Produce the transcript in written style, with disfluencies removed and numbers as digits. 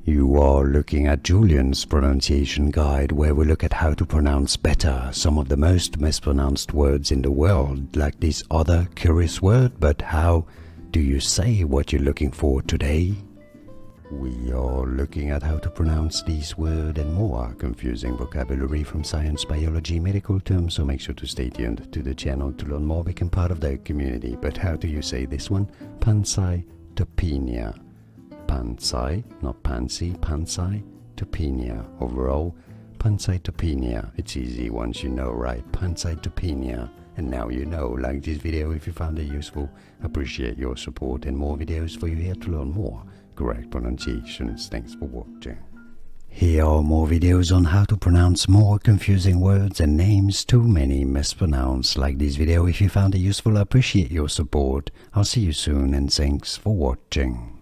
You are looking at Julian's pronunciation guide, where we look at how to pronounce better some of the most mispronounced words in the world, like this other curious word. But how do you say what you're looking for today? We are looking at how to pronounce these words and more confusing vocabulary from science, biology, medical terms, so make sure to stay tuned to the channel to learn more, become part of the community. But how do you say this one? Pancytopenia. Pansy, not pansy, pancytopenia. Overall, pancytopenia. It's easy once you know, right? Pancytopenia. And now you know. Like this video if you found it useful. Appreciate your support, and more videos for you here to learn more correct pronunciations. Thanks for watching. Here are more videos on how to pronounce more confusing words and names too many mispronounced. Like this video if you found it useful. Appreciate your support. I'll see you soon, and thanks for watching.